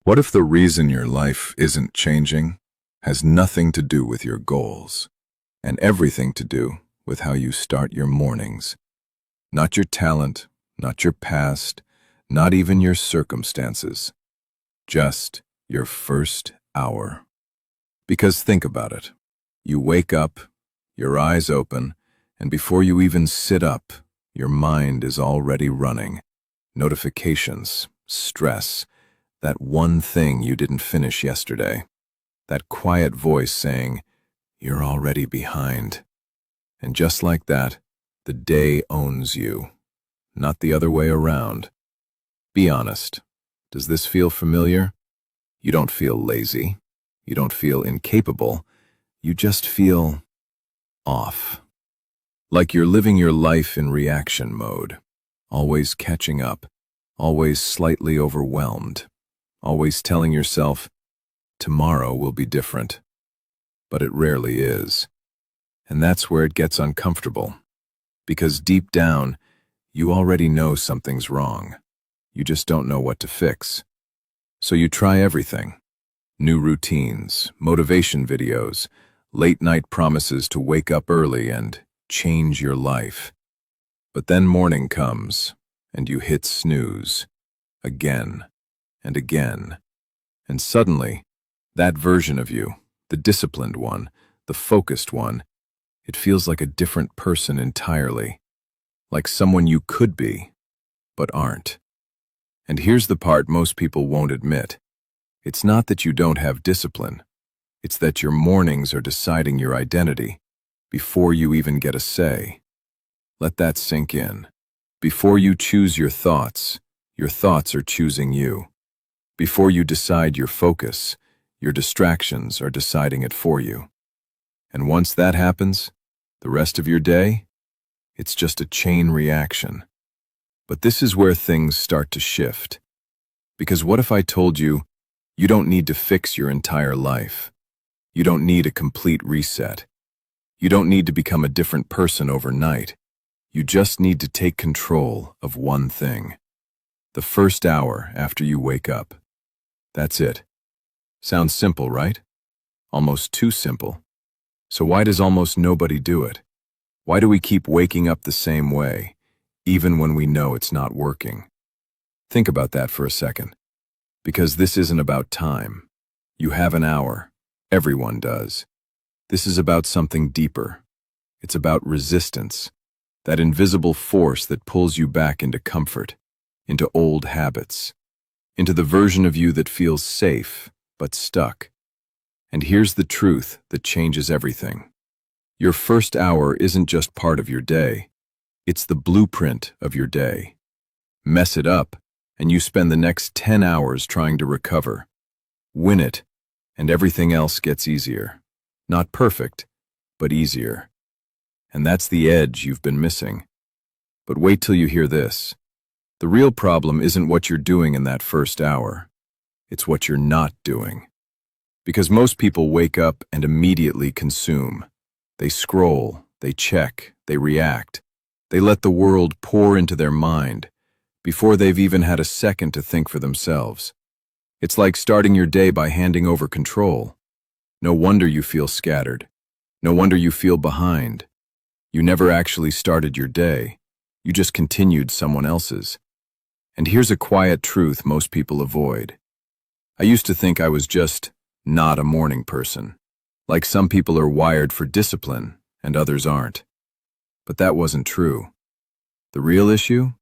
What if the reason your life isn't changing has nothing to do with your goals and everything to do with how you start your mornings? Not your talent, not your past, not even your circumstances. Just your first hour. Because think about it. You wake up, your eyes open, and before you even sit up, your mind is already running. Notifications, stress, that one thing you didn't finish yesterday. That quiet voice saying, "You're already behind." And just like that, the day owns you, not the other way around. Be honest. Does this feel familiar? You don't feel lazy. You don't feel incapable. You just feel off. Like you're living your life in reaction mode, always catching up, always slightly overwhelmed, always telling yourself, tomorrow will be different. But it rarely is. And that's where it gets uncomfortable. Because deep down, you already know something's wrong. You just don't know what to fix. So you try everything. New routines, motivation videos, late-night promises to wake up early and change your life. But then morning comes, and you hit snooze. Again and again. And suddenly, that version of you, the disciplined one, the focused one, it feels like a different person entirely. Like someone you could be, but aren't. And here's the part most people won't admit. It's not that you don't have discipline. It's that your mornings are deciding your identity before you even get a say. Let that sink in. Before you choose your thoughts are choosing you. Before you decide your focus, your distractions are deciding it for you. And once that happens, the rest of your day, it's just a chain reaction. But this is where things start to shift. Because what if I told you, you don't need to fix your entire life. You don't need a complete reset. You don't need to become a different person overnight. You just need to take control of one thing. The first hour after you wake up. That's it. Sounds simple, right? Almost too simple. So why does almost nobody do it? Why do we keep waking up the same way, even when we know it's not working? Think about that for a second. Because this isn't about time. You have an hour. Everyone does. This is about something deeper. It's about resistance, that invisible force that pulls you back into comfort, into old habits, into the version of you that feels safe, but stuck. And here's the truth that changes everything. Your first hour isn't just part of your day. It's the blueprint of your day. Mess it up, and you spend the next 10 hours trying to recover. Win it, and everything else gets easier. Not perfect, but easier. And that's the edge you've been missing. But wait till you hear this. The real problem isn't what you're doing in that first hour. It's what you're not doing. Because most people wake up and immediately consume. They scroll, they check, they react. They let the world pour into their mind before they've even had a second to think for themselves. It's like starting your day by handing over control. No wonder you feel scattered. No wonder you feel behind. You never actually started your day. You just continued someone else's. And here's a quiet truth most people avoid. I used to think I was just not a morning person. Like some people are wired for discipline and others aren't. But that wasn't true. The real issue?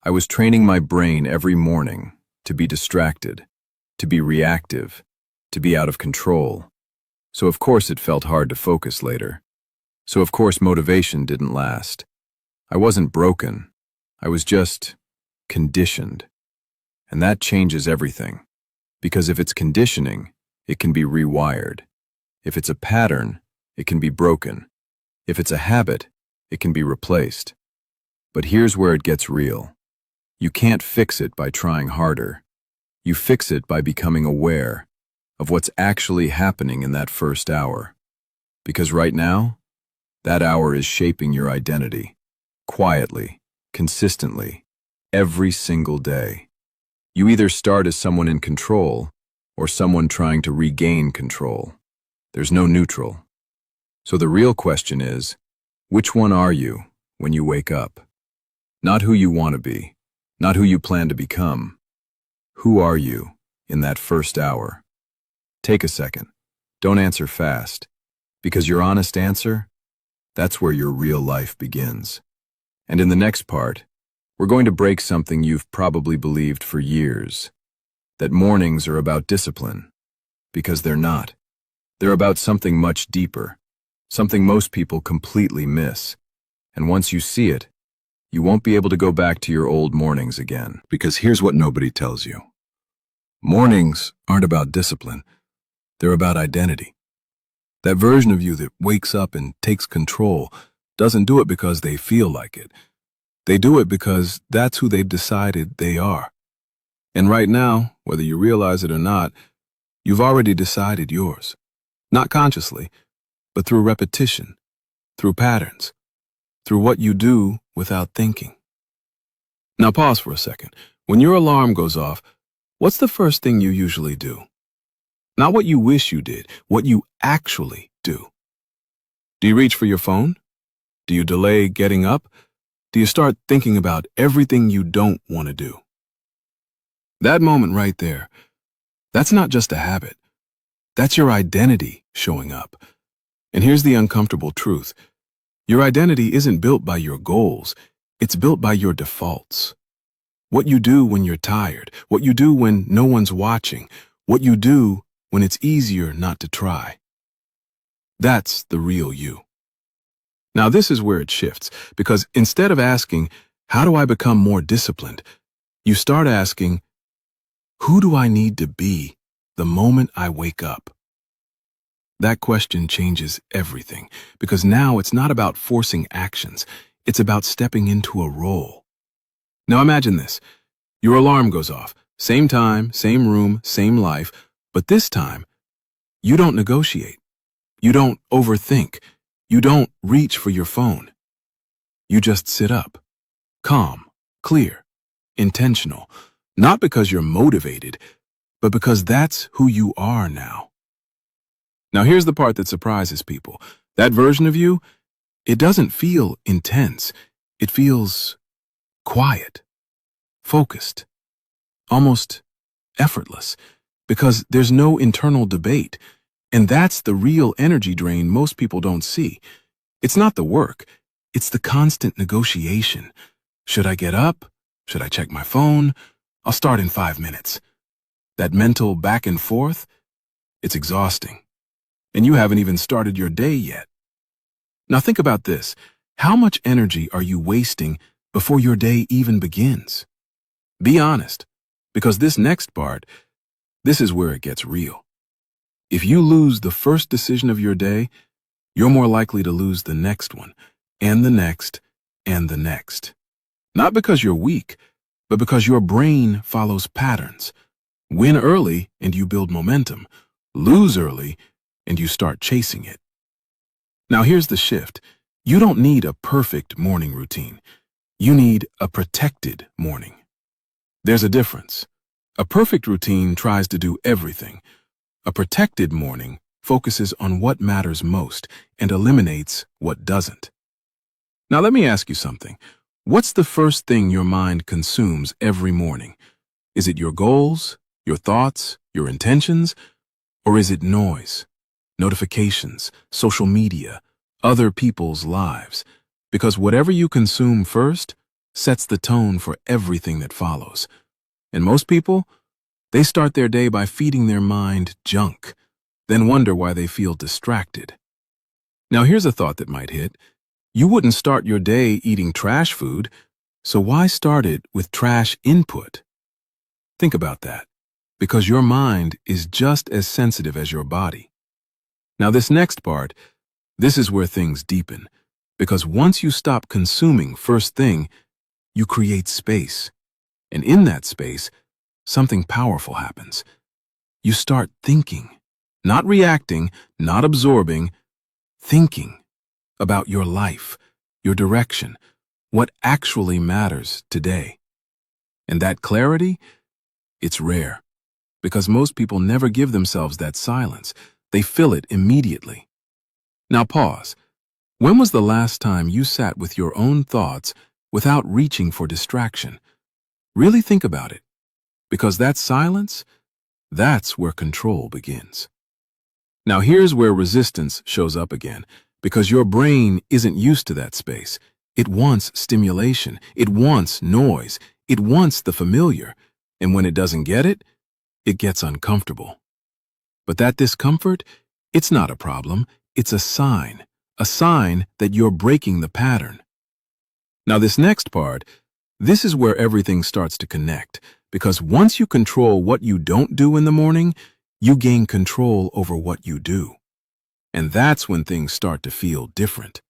I was training my brain every morning to be distracted, to be reactive, to be out of control. So of course it felt hard to focus later. So of course motivation didn't last. I wasn't broken. I was just conditioned. And that changes everything. Because if it's conditioning, it can be rewired. If it's a pattern, it can be broken. If it's a habit, it can be replaced. But here's where it gets real. You can't fix it by trying harder. You fix it by becoming aware of what's actually happening in that first hour. Because right now, that hour is shaping your identity, quietly, consistently, every single day. You either start as someone in control or someone trying to regain control. There's no neutral. So the real question is, which one are you when you wake up? Not who you want to be, not who you plan to become. Who are you in that first hour? Take a second. Don't answer fast, because your honest answer, that's where your real life begins. And in the next part, we're going to break something you've probably believed for years, that mornings are about discipline, because they're not. They're about something much deeper, something most people completely miss. And once you see it, you won't be able to go back to your old mornings again. Because here's what nobody tells you. Mornings aren't about discipline. They're about identity. That version of you that wakes up and takes control doesn't do it because they feel like it. They do it because that's who they've decided they are. And right now, whether you realize it or not, you've already decided yours. Not consciously, but through repetition, through patterns, through what you do without thinking. Now pause for a second. When your alarm goes off, what's the first thing you usually do? Not what you wish you did, what you actually do. Do you reach for your phone? Do you delay getting up? Do you start thinking about everything you don't want to do? That moment right there, that's not just a habit. That's your identity showing up. And here's the uncomfortable truth. Your identity isn't built by your goals. It's built by your defaults. What you do when you're tired, what you do when no one's watching, what you do when it's easier not to try. That's the real you. Now this is where it shifts, because instead of asking, how do I become more disciplined? You start asking, who do I need to be the moment I wake up? That question changes everything, because now it's not about forcing actions. It's about stepping into a role. Now imagine this. Your alarm goes off. Same time, same room, same life. But this time, you don't negotiate. You don't overthink. You don't reach for your phone. You just sit up. Calm, clear, intentional. Not because you're motivated, but because that's who you are now. Now here's the part that surprises people. That version of you, it doesn't feel intense. It feels quiet, focused, almost effortless, because there's no internal debate. And that's the real energy drain most people don't see. It's not the work. It's the constant negotiation. Should I get up? Should I check my phone? I'll start in 5 minutes. That mental back and forth, it's exhausting. And you haven't even started your day yet. Now think about this. How much energy are you wasting before your day even begins? Be honest, because this next part, this is where it gets real. If you lose the first decision of your day, you're more likely to lose the next one, and the next, and the next. Not because you're weak, but because your brain follows patterns. Win early and you build momentum. Lose early and you start chasing it. Now here's the shift. You don't need a perfect morning routine. You need a protected morning. There's a difference. A perfect routine tries to do everything. A protected morning focuses on what matters most and eliminates what doesn't. Now let me ask you something. What's the first thing your mind consumes every morning? Is it your goals, your thoughts, your intentions, or is it noise, notifications, social media, other people's lives? Because whatever you consume first sets the tone for everything that follows. And most people, they start their day by feeding their mind junk, then wonder why they feel distracted. Now here's a thought that might hit. You wouldn't start your day eating trash food, so why start it with trash input? Think about that, because your mind is just as sensitive as your body. Now this next part, this is where things deepen, because once you stop consuming first thing, you create space. And in that space, something powerful happens. You start thinking, not reacting, not absorbing, thinking about your life, your direction, what actually matters today. And that clarity, It's rare, because most people never give themselves that silence. They fill it immediately. Now pause. When was the last time you sat with your own thoughts without reaching for distraction? Really think about it, because that silence, that's where control begins. Now here's where resistance shows up again, because your brain isn't used to that space. It wants stimulation, it wants noise, it wants the familiar, and when it doesn't get it, it gets uncomfortable. But that discomfort, it's not a problem, it's a sign that you're breaking the pattern. Now this next part, this is where everything starts to connect, because once you control what you don't do in the morning, you gain control over what you do. And that's when things start to feel different.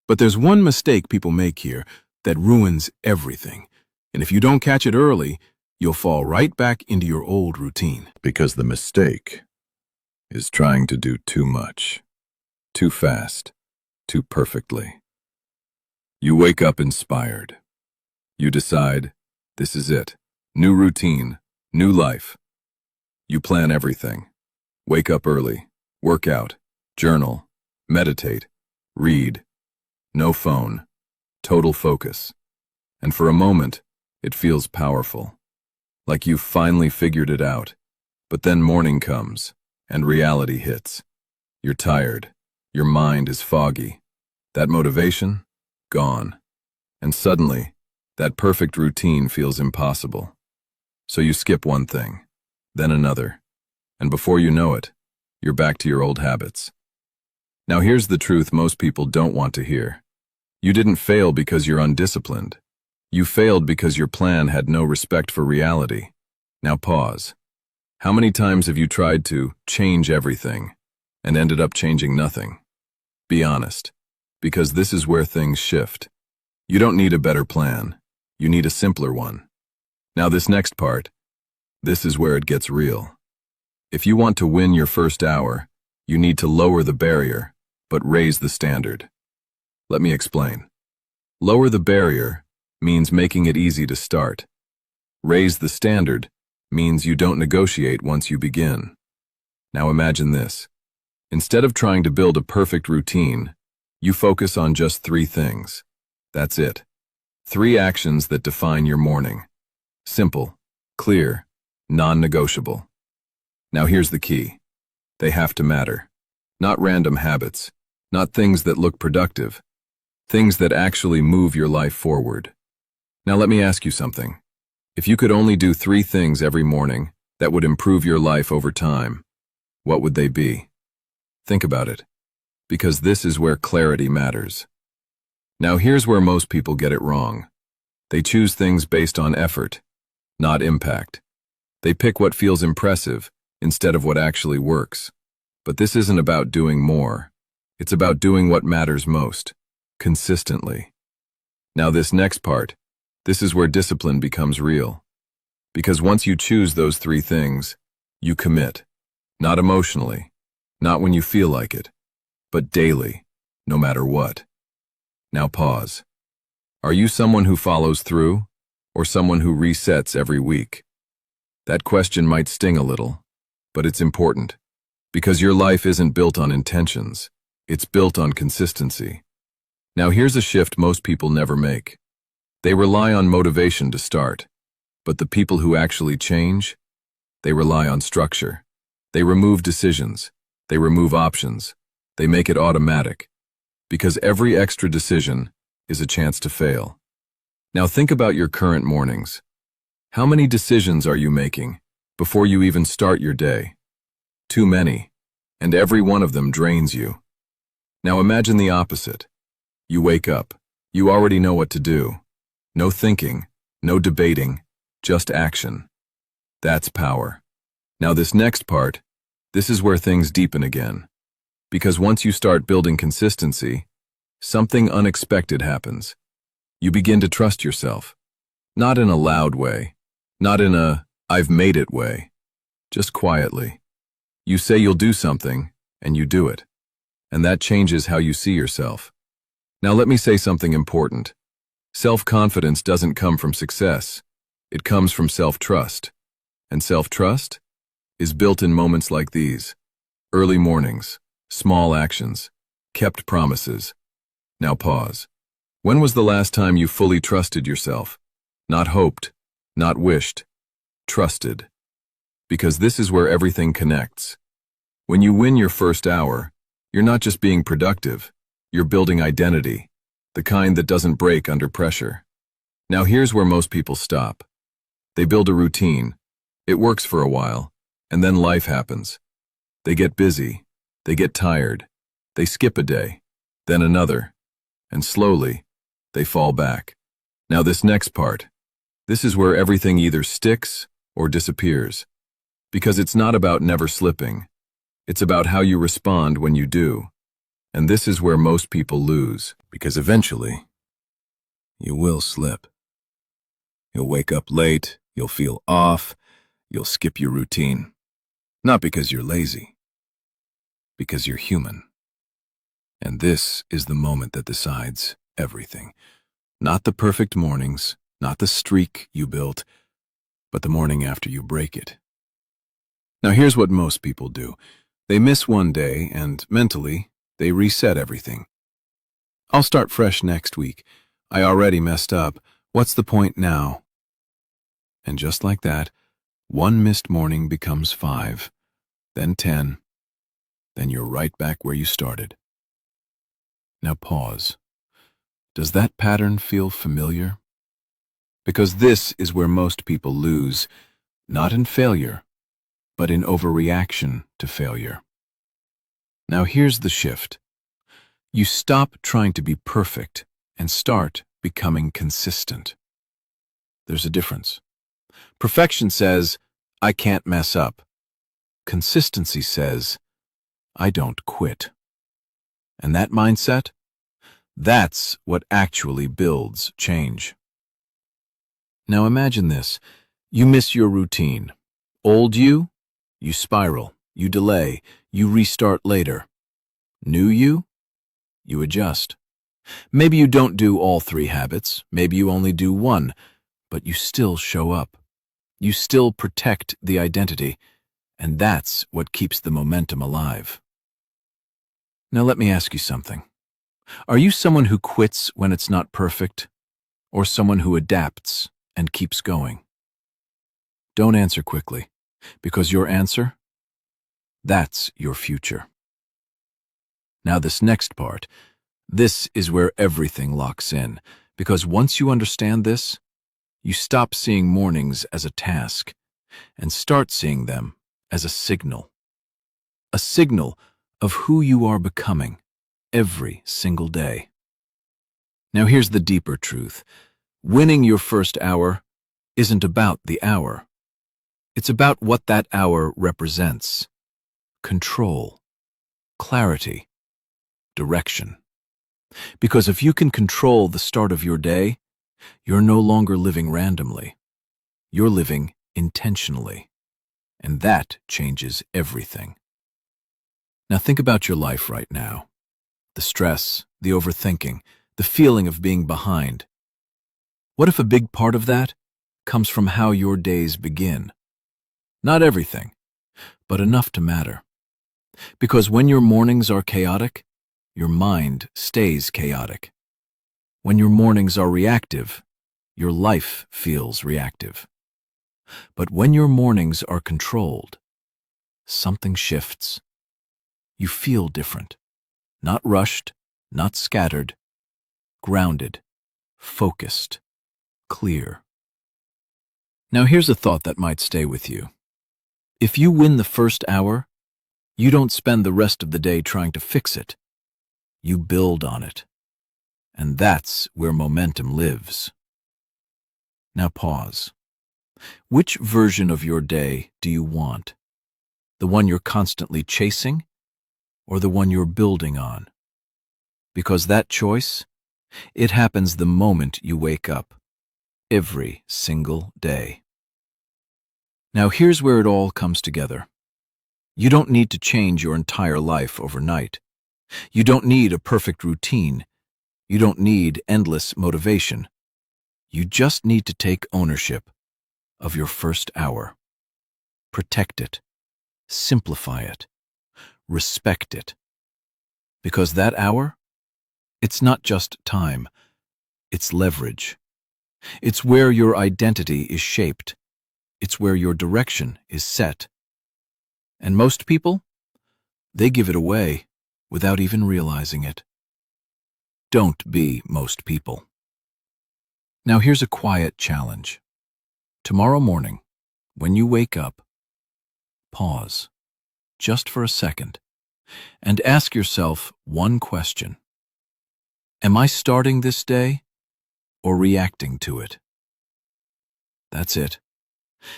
But there's one mistake people make here that ruins everything. And if you don't catch it early, you'll fall right back into your old routine. Because the mistake is trying to do too much, too fast, too perfectly. You wake up inspired. You decide, this is it. New routine, new life. You plan everything. Wake up early, work out, journal, meditate, read. No phone, total focus. And for a moment, it feels powerful, like you've finally figured it out. But then morning comes, and reality hits. You're tired, your mind is foggy. That motivation? Gone. And suddenly, that perfect routine feels impossible. So you skip one thing, then another, and before you know it, you're back to your old habits. Now here's the truth most people don't want to hear. You didn't fail because you're undisciplined. You failed because your plan had no respect for reality. Now pause. How many times have you tried to change everything and ended up changing nothing? Be honest, because this is where things shift. You don't need a better plan. You need a simpler one. Now this next part, this is where it gets real. If you want to win your first hour, you need to lower the barrier, but raise the standard. Let me explain. Lower the barrier means making it easy to start. Raise the standard means you don't negotiate once you begin. Now imagine this. Instead of trying to build a perfect routine, you focus on just 3 things. That's it. 3 actions that define your morning. Simple, clear, non-negotiable. Now here's the key. They have to matter. Not random habits, not things that look productive, things that actually move your life forward. Now let me ask you something. If you could only do 3 things every morning that would improve your life over time, what would they be? Think about it, because this is where clarity matters. Now here's where most people get it wrong. They choose things based on effort, not impact. They pick what feels impressive instead of what actually works. But this isn't about doing more. It's about doing what matters most, consistently. Now this next part, this is where discipline becomes real. Because once you choose those 3 things, you commit. Not emotionally, not when you feel like it, but daily, no matter what. Now pause. Are you someone who follows through, or someone who resets every week? That question might sting a little, but it's important, because your life isn't built on intentions, it's built on consistency. Now here's a shift most people never make. They rely on motivation to start, but the people who actually change, they rely on structure. They remove decisions, they remove options, they make it automatic, because every extra decision is a chance to fail. Now think about your current mornings. How many decisions are you making before you even start your day? Too many, and every one of them drains you. Now imagine the opposite. You wake up, you already know what to do. No thinking, no debating, just action. That's power. Now this next part, this is where things deepen again. Because once you start building consistency, something unexpected happens. You begin to trust yourself. Not in a loud way, not in a "I've made it" way, just quietly. You say you'll do something, and you do it. And that changes how you see yourself. Now let me say something important. Self-confidence doesn't come from success. It comes from self-trust. And self-trust is built in moments like these. Early mornings, small actions, kept promises. Now pause. When was the last time you fully trusted yourself? Not hoped, not wished, trusted. Because this is where everything connects. When you win your first hour, you're not just being productive, you're building identity, the kind that doesn't break under pressure. Now here's where most people stop. They build a routine. It works for a while, and then life happens. They get busy, they get tired, they skip a day, then another, and slowly, they fall back. Now this next part, this is where everything either sticks or disappears. Because it's not about never slipping. It's about how you respond when you do. And this is where most people lose, because eventually, you will slip. You'll wake up late, you'll feel off, you'll skip your routine. Not because you're lazy, because you're human. And this is the moment that decides everything. Not the perfect mornings, not the streak you built, but the morning after you break it. Now here's what most people do. They miss one day and, mentally, they reset everything. I'll start fresh next week. I already messed up. What's the point now? And just like that, one missed morning becomes 5, then 10, then you're right back where you started. Now pause. Does that pattern feel familiar? Because this is where most people lose, not in failure, but in overreaction to failure. Now here's the shift. You stop trying to be perfect and start becoming consistent. There's a difference. Perfection says, I can't mess up. Consistency says, I don't quit. And that mindset, that's what actually builds change. Now imagine this. You miss your routine. Old you spiral, you delay, you restart later. New you adjust. Maybe you don't do all 3 habits, maybe you only do 1, but you still show up. You still protect the identity, and that's what keeps the momentum alive. Now let me ask you something. Are you someone who quits when it's not perfect, or someone who adapts and keeps going? Don't answer quickly, because your answer, that's your future. Now this next part, this is where everything locks in, because once you understand this, you stop seeing mornings as a task and start seeing them as a signal of who you are becoming every single day. Now here's the deeper truth. Winning your first hour isn't about the hour. It's about what that hour represents. Control, clarity, direction. Because if you can control the start of your day, you're no longer living randomly. You're living intentionally. And that changes everything. Now think about your life right now. The stress, the overthinking, the feeling of being behind. What if a big part of that comes from how your days begin? Not everything, but enough to matter. Because when your mornings are chaotic, your mind stays chaotic. When your mornings are reactive, your life feels reactive. But when your mornings are controlled, something shifts. You feel different. Not rushed, not scattered, grounded, focused, clear. Now here's a thought that might stay with you. If you win the first hour, you don't spend the rest of the day trying to fix it. You build on it. And that's where momentum lives. Now pause. Which version of your day do you want? The one you're constantly chasing, or the one you're building on? Because that choice, it happens the moment you wake up, every single day. Now here's where it all comes together. You don't need to change your entire life overnight. You don't need a perfect routine. You don't need endless motivation. You just need to take ownership of your first hour. protect it, simplify it, respect it. Because that hour, it's not just time, it's leverage. It's where your identity is shaped. It's where your direction is set. And most people, they give it away without even realizing it. Don't be most people. Now here's a quiet challenge. Tomorrow morning, when you wake up, pause, just for a second, and ask yourself one question. Am I starting this day or reacting to it? That's it.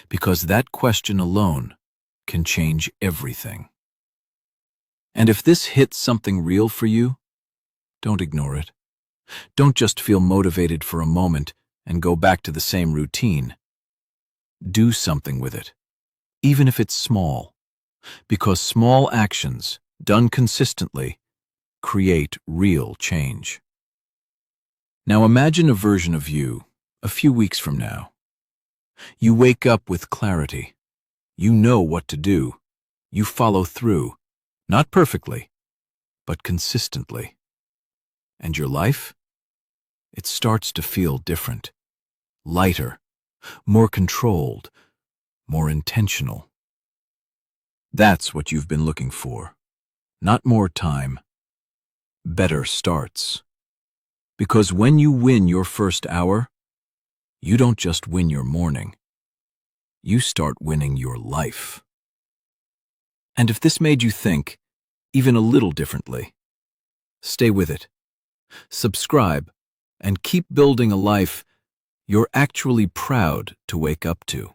Because that question alone can change everything. And if this hits something real for you, don't ignore it. Don't just feel motivated for a moment and go back to the same routine. Do something with it, even if it's small, because small actions, done consistently, create real change. Now imagine a version of you a few weeks from now. You wake up with clarity. You know what to do. You follow through, not perfectly, but consistently. And your life? It starts to feel different, lighter, more controlled, more intentional. That's what you've been looking for. Not more time, better starts. Because when you win your first hour, you don't just win your morning. You start winning your life. And if this made you think, even a little differently, stay with it. Subscribe and keep building a life you're actually proud to wake up to.